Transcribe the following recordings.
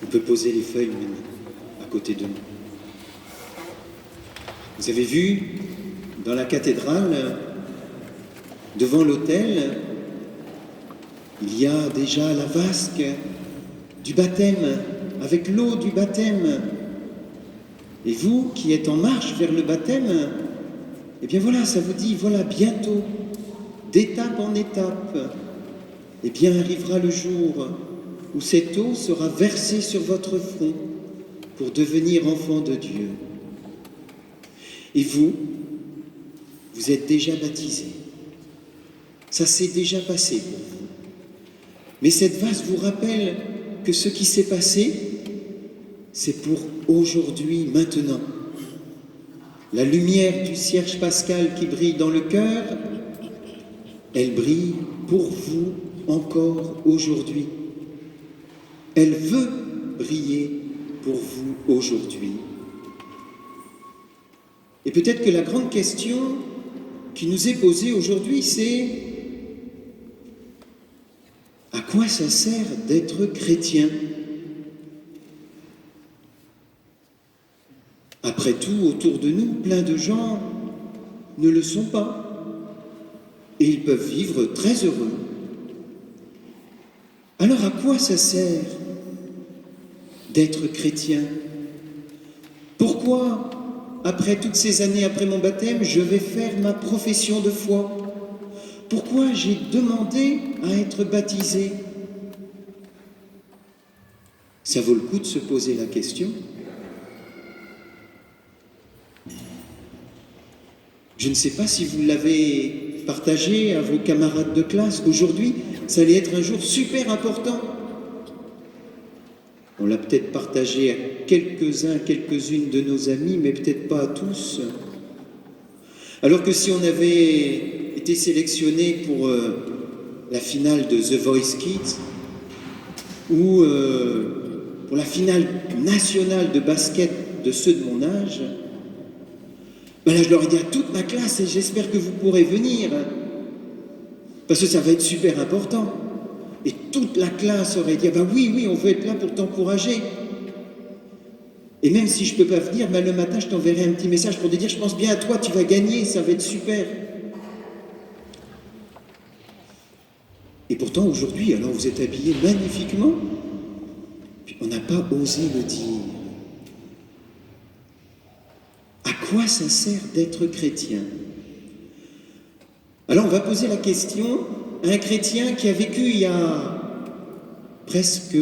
On peut poser les feuilles maintenant, à côté de nous. Vous avez vu, dans la cathédrale, devant l'autel, il y a déjà la vasque du baptême, avec l'eau du baptême. Et vous, qui êtes en marche vers le baptême, eh bien voilà, ça vous dit, voilà, bientôt, d'étape en étape, eh bien arrivera le jour où cette eau sera versée sur votre front pour devenir enfant de Dieu. Et vous, vous êtes déjà baptisés. Ça s'est déjà passé pour vous. Mais cette vase vous rappelle que ce qui s'est passé, c'est pour aujourd'hui, maintenant. La lumière du cierge pascal qui brille dans le cœur, elle brille pour vous encore aujourd'hui. Elle veut briller pour vous aujourd'hui. Et peut-être que la grande question qui nous est posée aujourd'hui, c'est à quoi ça sert d'être chrétien ? Après tout, autour de nous, plein de gens ne le sont pas. Et ils peuvent vivre très heureux. Alors à quoi ça sert d'être chrétien ? Pourquoi, après toutes ces années après mon baptême, je vais faire ma profession de foi ? Pourquoi j'ai demandé à être baptisé ? Ça vaut le coup de se poser la question. Je ne sais pas si vous l'avez partagé à vos camarades de classe. Aujourd'hui, ça allait être un jour super important. On l'a peut-être partagé à quelques-uns, quelques-unes de nos amis, mais peut-être pas à tous. Alors que si on avait été sélectionné pour la finale de The Voice Kids ou pour la finale nationale de basket de ceux de mon âge, ben là je leur ai dit à toute ma classe, et j'espère que vous pourrez venir, parce que ça va être super important. Et toute la classe aurait dit, ah ben oui, on veut être là pour t'encourager. Et même si je ne peux pas venir, ben le matin, je t'enverrai un petit message pour te dire, je pense bien à toi, tu vas gagner, ça va être super. Et pourtant, aujourd'hui, alors vous êtes habillés magnifiquement, puis on n'a pas osé le dire. À quoi ça sert d'être chrétien ? Alors on va poser la question à un chrétien qui a vécu il y a presque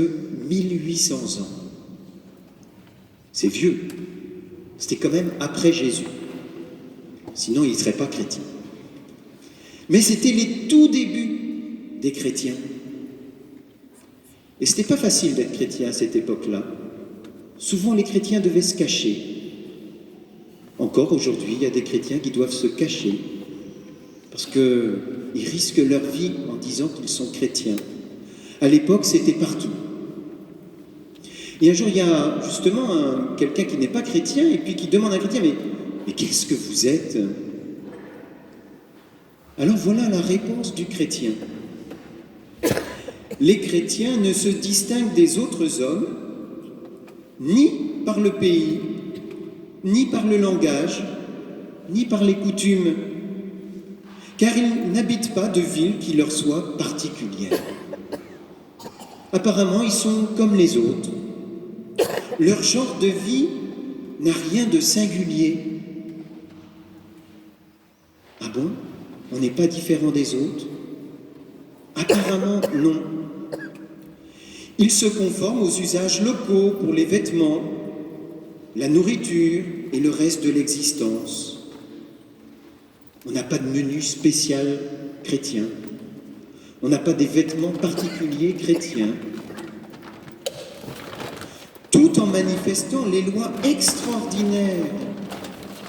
1800 ans. C'est vieux. C'était quand même après Jésus. Sinon, il ne serait pas chrétien. Mais c'était les tout débuts des chrétiens. Et ce n'était pas facile d'être chrétien à cette époque-là. Souvent, les chrétiens devaient se cacher. Encore aujourd'hui, il y a des chrétiens qui doivent se cacher parce qu'ils risquent leur vie en disant qu'ils sont chrétiens. À l'époque, c'était partout. Et un jour, il y a justement quelqu'un qui n'est pas chrétien et puis qui demande à un chrétien, mais qu'est-ce que vous êtes ? Alors voilà la réponse du chrétien. Les chrétiens ne se distinguent des autres hommes ni par le pays, ni par le langage, ni par les coutumes, car ils n'habitent pas de ville qui leur soit particulière. Apparemment, ils sont comme les autres. Leur genre de vie n'a rien de singulier. Ah bon ? On n'est pas différent des autres ? Apparemment, non. Ils se conforment aux usages locaux pour les vêtements, la nourriture et le reste de l'existence. On n'a pas de menu spécial chrétien. On n'a pas des vêtements particuliers chrétiens. Tout en manifestant les lois extraordinaires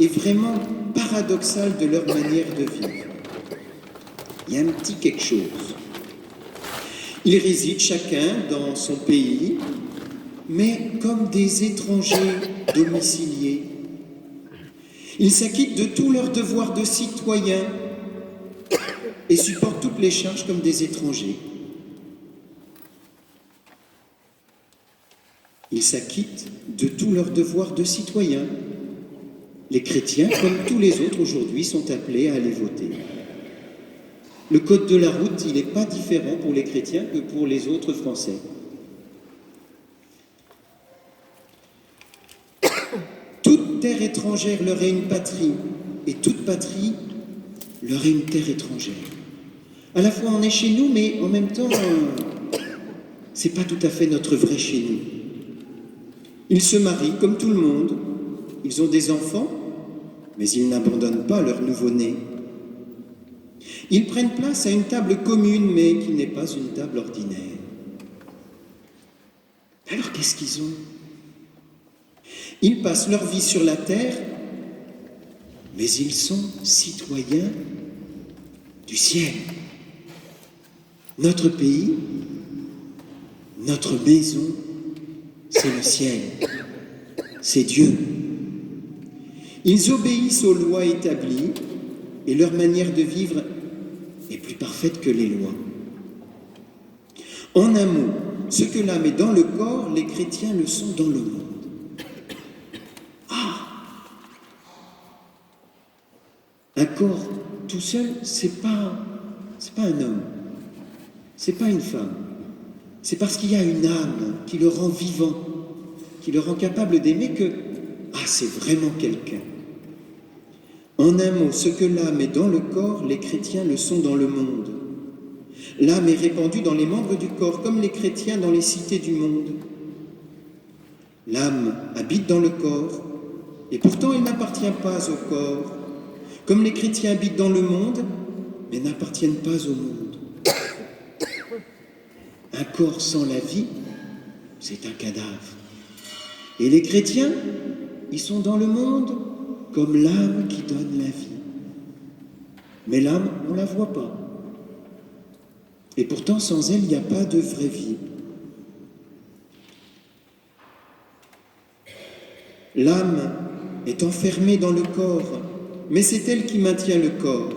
et vraiment paradoxales de leur manière de vivre. Il y a un petit quelque chose. Ils résident chacun dans son pays, mais comme des étrangers domiciliés. Ils s'acquittent de tous leurs devoirs de citoyens et supportent toutes toutes les charges comme des étrangers. Ils s'acquittent de tous leurs devoirs de citoyens. Les chrétiens, comme tous les autres aujourd'hui, sont appelés à aller voter. Le code de la route, il n'est pas différent pour les chrétiens que pour les autres Français. Toute terre étrangère leur est une patrie, et toute patrie leur est une terre étrangère. À la fois on est chez nous, mais en même temps, c'est pas tout à fait notre vrai chez nous. Ils se marient comme tout le monde, ils ont des enfants, mais ils n'abandonnent pas leur nouveau-né. Ils prennent place à une table commune, mais qui n'est pas une table ordinaire. Alors qu'est-ce qu'ils ont? Ils passent leur vie sur la terre, mais ils sont citoyens du ciel. Notre pays, notre maison, c'est le ciel, c'est Dieu. Ils obéissent aux lois établies et leur manière de vivre est plus parfaite que les lois. En un mot, ce que l'âme est dans le corps, les chrétiens le sont dans le monde. Un corps tout seul, c'est pas un homme, c'est pas une femme. C'est parce qu'il y a une âme qui le rend vivant, qui le rend capable d'aimer que, c'est vraiment quelqu'un. En un mot, ce que l'âme est dans le corps, les chrétiens le sont dans le monde. L'âme est répandue dans les membres du corps, comme les chrétiens dans les cités du monde. L'âme habite dans le corps, et pourtant elle n'appartient pas au corps, comme les chrétiens habitent dans le monde, mais n'appartiennent pas au monde. Un corps sans la vie, c'est un cadavre. Et les chrétiens, ils sont dans le monde comme l'âme qui donne la vie. Mais l'âme, on ne la voit pas. Et pourtant, sans elle, il n'y a pas de vraie vie. L'âme est enfermée dans le corps, mais c'est elle qui maintient le corps.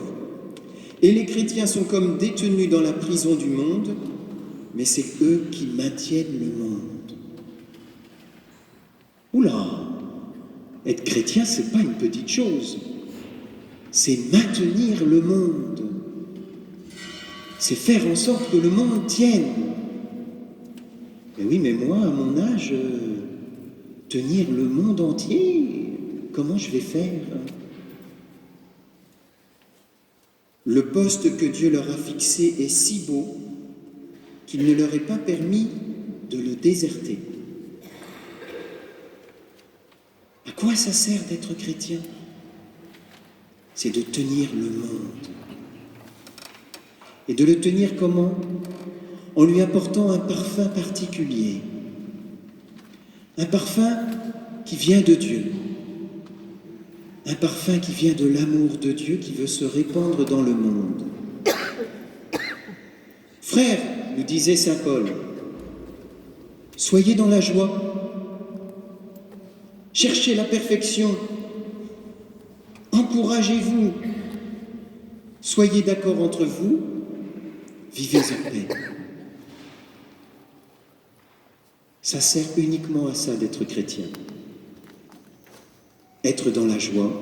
Et les chrétiens sont comme détenus dans la prison du monde, mais c'est eux qui maintiennent le monde. Oula! Être chrétien, c'est pas une petite chose. C'est maintenir le monde. C'est faire en sorte que le monde tienne. Mais oui, mais moi, à mon âge, tenir le monde entier, comment je vais faire? Le poste que Dieu leur a fixé est si beau qu'il ne leur est pas permis de le déserter. À quoi ça sert d'être chrétien? C'est de tenir le monde. Et de le tenir comment? En lui apportant un parfum particulier. Un parfum qui vient de Dieu. Un parfum qui vient de l'amour de Dieu qui veut se répandre dans le monde. Frères, nous disait saint Paul, soyez dans la joie. Cherchez la perfection. Encouragez-vous. Soyez d'accord entre vous. Vivez en paix. Ça sert uniquement à ça d'être chrétien. Être dans la joie,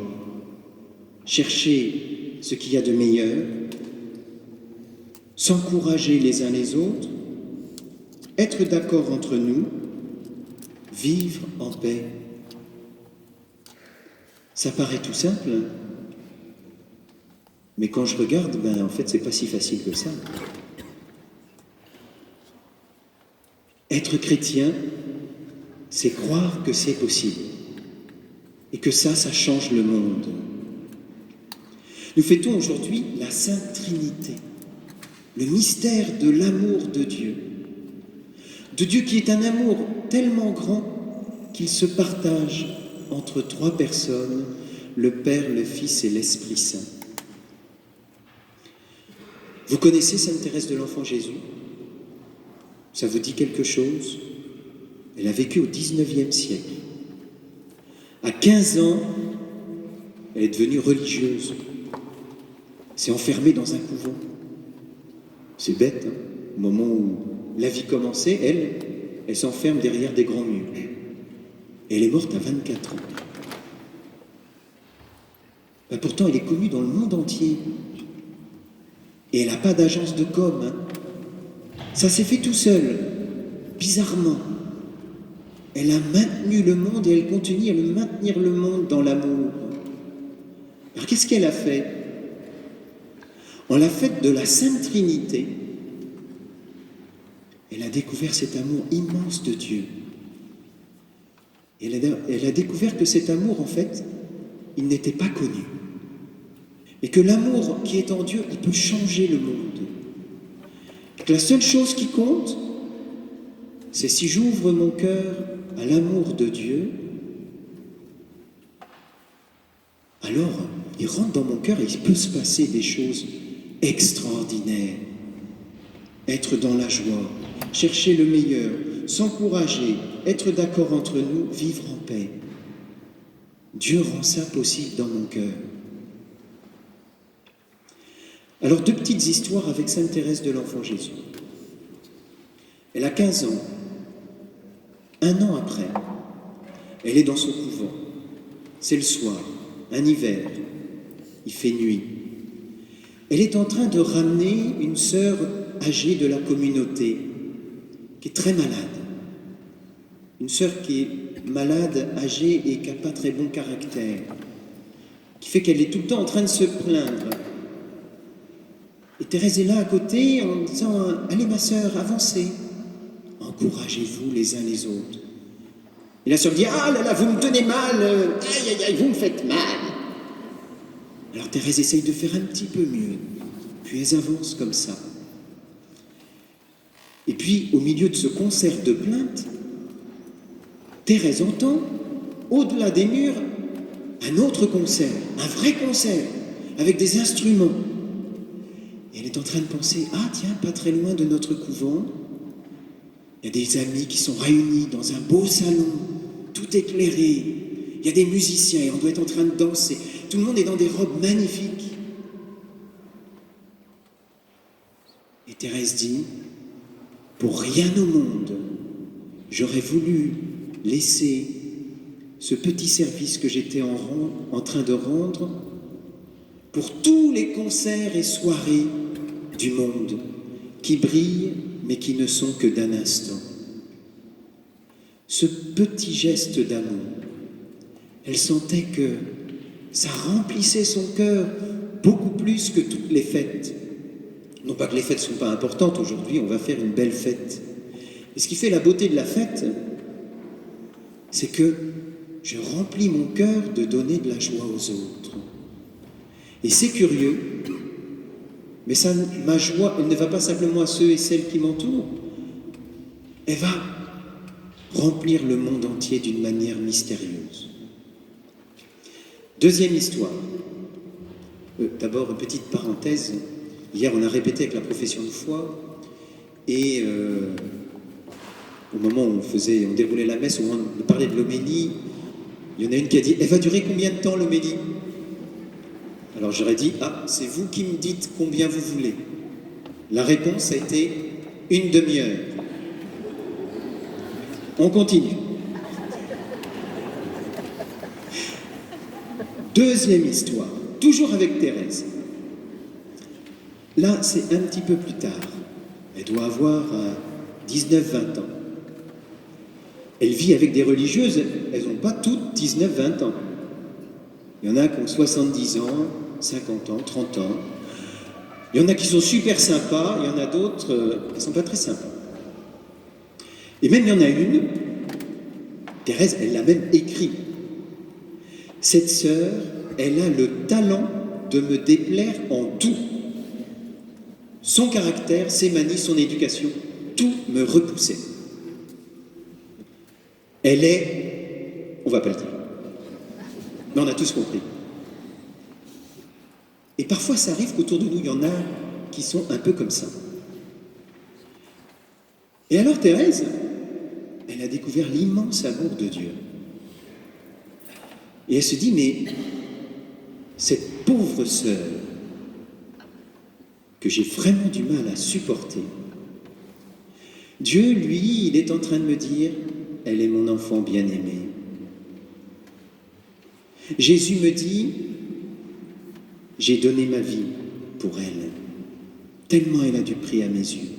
chercher ce qu'il y a de meilleur, s'encourager les uns les autres, être d'accord entre nous, vivre en paix. Ça paraît tout simple, mais quand je regarde, en fait, c'est pas si facile que ça. Être chrétien, c'est croire que c'est possible et que ça change le monde. Nous fêtons aujourd'hui la Sainte Trinité, le mystère de l'amour de Dieu qui est un amour tellement grand qu'il se partage entre trois personnes, le Père, le Fils et l'Esprit Saint. Vous connaissez Sainte Thérèse de l'Enfant Jésus? Ça vous dit quelque chose? Elle a vécu au XIXe siècle. À 15 ans, elle est devenue religieuse. Elle s'est enfermée dans un couvent. C'est bête, hein. Au moment où la vie commençait, elle s'enferme derrière des grands murs. Et elle est morte à 24 ans. Ben pourtant, elle est connue dans le monde entier. Et elle n'a pas d'agence de com. Hein. Ça s'est fait tout seul, bizarrement. Elle a maintenu le monde et elle continue à maintenir le monde dans l'amour. Alors qu'est-ce qu'elle a fait? En la fête de la Sainte Trinité, elle a découvert cet amour immense de Dieu. Et elle a découvert que cet amour, en fait, il n'était pas connu. Et que l'amour qui est en Dieu, il peut changer le monde. Et que la seule chose qui compte, c'est si j'ouvre mon cœur à l'amour de Dieu, alors il rentre dans mon cœur et il peut se passer des choses extraordinaires. Être dans la joie, chercher le meilleur, s'encourager, être d'accord entre nous, vivre en paix. Dieu rend ça possible dans mon cœur. Alors, 2 petites histoires avec Sainte Thérèse de l'Enfant Jésus. Elle a 15 ans. 1 an après, elle est dans son couvent. C'est le soir, un hiver. Il fait nuit. Elle est en train de ramener une sœur âgée de la communauté, qui est très malade. Une sœur qui est malade, âgée et qui n'a pas très bon caractère, qui fait qu'elle est tout le temps en train de se plaindre. Et Thérèse est là à côté en disant « Allez ma sœur, avancez, encouragez-vous les uns les autres. » Et la sœur dit « Ah là là, vous me tenez mal, aïe aïe aïe, vous me faites mal. » Alors Thérèse essaye de faire un petit peu mieux, puis elles avancent comme ça. Et puis, au milieu de ce concert de plaintes, Thérèse entend, au-delà des murs, un autre concert, un vrai concert, avec des instruments. Et elle est en train de penser, ah tiens, pas très loin de notre couvent, il y a des amis qui sont réunis dans un beau salon, tout éclairé. Il y a des musiciens et on doit être en train de danser. Tout le monde est dans des robes magnifiques. Et Thérèse dit, pour rien au monde, j'aurais voulu laisser ce petit service que j'étais en train de rendre pour tous les concerts et soirées du monde qui brillent mais qui ne sont que d'un instant. Ce petit geste d'amour, elle sentait que ça remplissait son cœur beaucoup plus que toutes les fêtes. Non pas que les fêtes ne sont pas importantes, aujourd'hui on va faire une belle fête. Et ce qui fait la beauté de la fête, c'est que je remplis mon cœur de donner de la joie aux autres. Et c'est curieux, mais ça, ma joie, elle ne va pas simplement à ceux et celles qui m'entourent, elle va remplir le monde entier d'une manière mystérieuse. Deuxième histoire. D'abord, une petite parenthèse. Hier, on a répété avec la profession de foi, et au moment où on déroulait la messe, au moment de parler de l'homélie, il y en a une qui a dit « Elle va durer combien de temps l'homélie ?» Alors j'aurais dit « Ah, c'est vous qui me dites combien vous voulez. » La réponse a été « 1 demi-heure. » On continue. Deuxième histoire, toujours avec Thérèse. Là, c'est un petit peu plus tard. Elle doit avoir 19-20 ans. Elle vit avec des religieuses, elles n'ont pas toutes 19-20 ans. Il y en a qui ont 70 ans, 50 ans, 30 ans. Il y en a qui sont super sympas, il y en a d'autres qui ne sont pas très sympas. Et même il y en a une, Thérèse, elle l'a même écrit. Cette sœur, elle a le talent de me déplaire en tout. Son caractère, ses manies, son éducation, tout me repoussait. Elle est, on ne va pas le dire, mais on a tous compris. Et parfois, ça arrive qu'autour de nous, il y en a qui sont un peu comme ça. Et alors, Thérèse, elle a découvert l'immense amour de Dieu. Et elle se dit, mais cette pauvre sœur, que j'ai vraiment du mal à supporter. Dieu, lui, il est en train de me dire, elle est mon enfant bien-aimé. Jésus me dit, j'ai donné ma vie pour elle, tellement elle a du prix à mes yeux.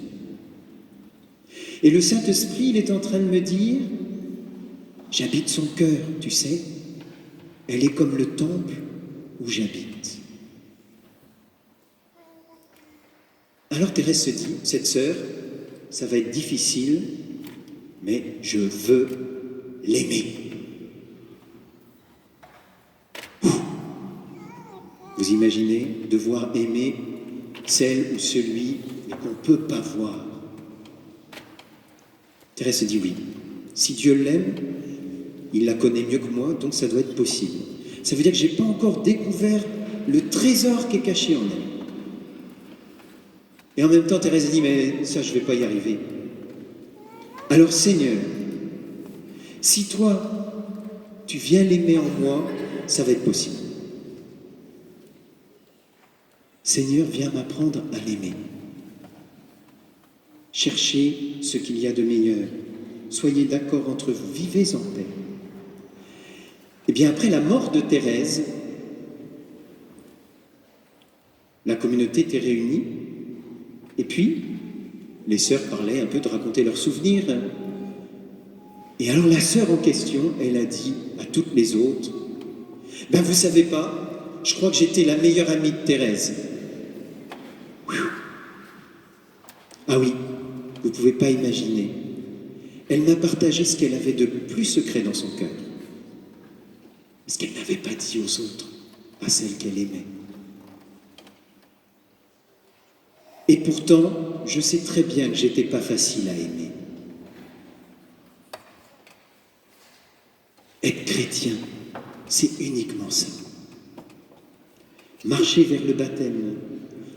Et le Saint-Esprit, il est en train de me dire, j'habite son cœur, tu sais, elle est comme le temple où j'habite. Alors Thérèse se dit, cette sœur, ça va être difficile, mais je veux l'aimer. Vous imaginez devoir aimer celle ou celui qu'on ne peut pas voir. Thérèse se dit oui. Si Dieu l'aime, il la connaît mieux que moi, donc ça doit être possible. Ça veut dire que je n'ai pas encore découvert le trésor qui est caché en elle. Et en même temps, Thérèse dit, mais ça, je ne vais pas y arriver. Alors Seigneur, si toi, tu viens l'aimer en moi, ça va être possible. Seigneur, viens m'apprendre à l'aimer. Cherchez ce qu'il y a de meilleur. Soyez d'accord entre vous, vivez en paix. Et bien après la mort de Thérèse, la communauté était réunie, et puis les sœurs parlaient un peu de raconter leurs souvenirs. Et alors la sœur en question, elle a dit à toutes les autres, « Ben vous savez pas, je crois que j'étais la meilleure amie de Thérèse. » Ah oui, vous ne pouvez pas imaginer. Elle m'a partagé ce qu'elle avait de plus secret dans son cœur. Ce qu'elle n'avait pas dit aux autres, à celles qu'elle aimait. Et pourtant, je sais très bien que j'étais pas facile à aimer. Être chrétien, c'est uniquement ça. Marcher vers le baptême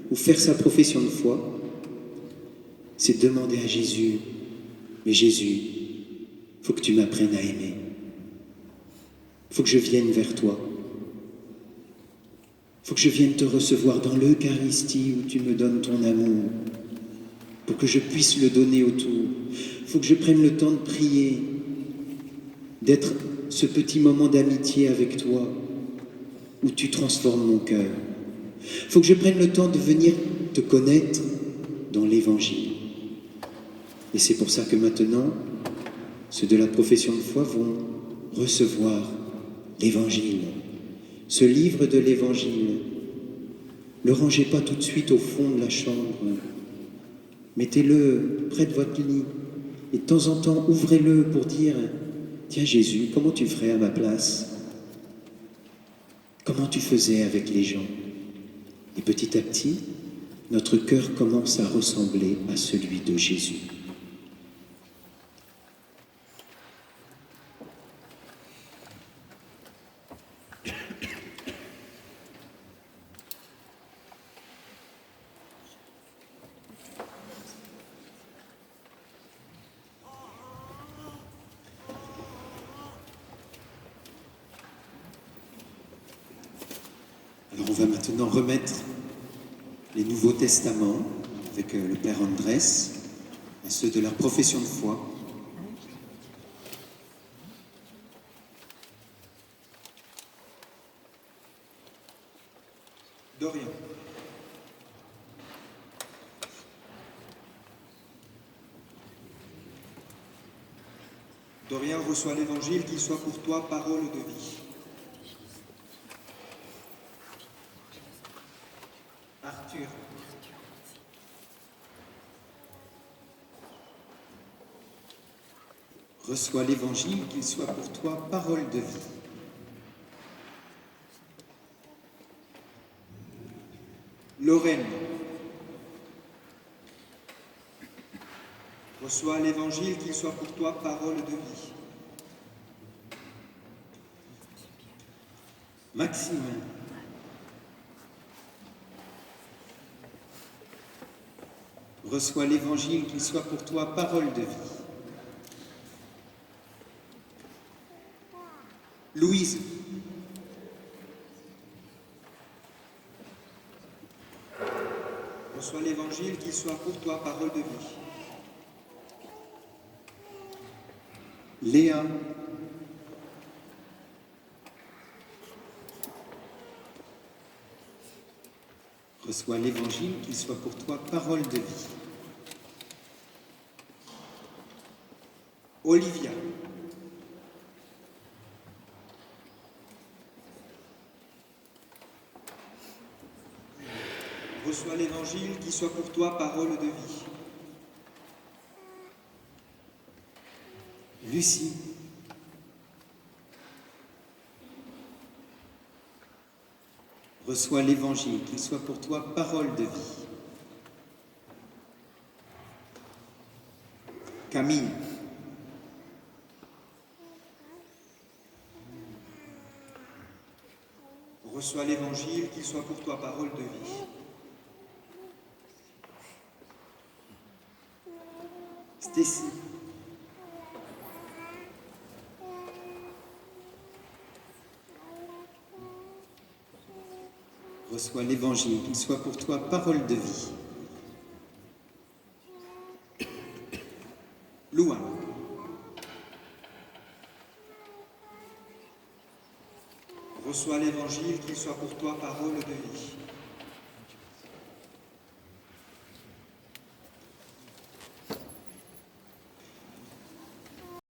ou faire sa profession de foi, c'est demander à Jésus, mais Jésus, faut que tu m'apprennes à aimer. Faut que je vienne vers toi. Faut que je vienne te recevoir dans l'Eucharistie où tu me donnes ton amour, pour que je puisse le donner autour. Faut que je prenne le temps de prier, d'être ce petit moment d'amitié avec toi, où tu transformes mon cœur. Faut que je prenne le temps de venir te connaître dans l'Évangile. Et c'est pour ça que maintenant, ceux de la profession de foi vont recevoir l'Évangile, ce livre de l'Évangile. Ne le rangez pas tout de suite au fond de la chambre. Mettez-le près de votre lit. Et de temps en temps, ouvrez-le pour dire, tiens Jésus, comment tu ferais à ma place? Comment tu faisais avec les gens? Et petit à petit, notre cœur commence à ressembler à celui de Jésus. Alors on va maintenant remettre les Nouveaux Testaments avec le Père Andrés à ceux de la profession de foi. Dorian. Dorian reçoit l'Évangile, qu'il soit pour toi parole de vie. Arthur. Reçois l'Évangile, qu'il soit pour toi parole de vie. Lorraine. Reçois l'Évangile, qu'il soit pour toi parole de vie. Maxime. Reçois l'Évangile, qu'il soit pour toi parole de vie. Louise. Reçois l'évangile, qu'il soit pour toi parole de vie. Léa, reçois l'évangile, qu'il soit pour toi parole de vie. Olivia, reçois l'évangile, qu'il soit pour toi parole de vie. Lucie, reçois l'évangile, qu'il soit pour toi parole de vie. Camille, Reçois l'évangile, qu'il soit pour toi parole de vie. Stécie, reçois l'évangile, qu'il soit pour toi parole de vie. Louane, reçois l'évangile, qu'il soit pour toi parole de vie.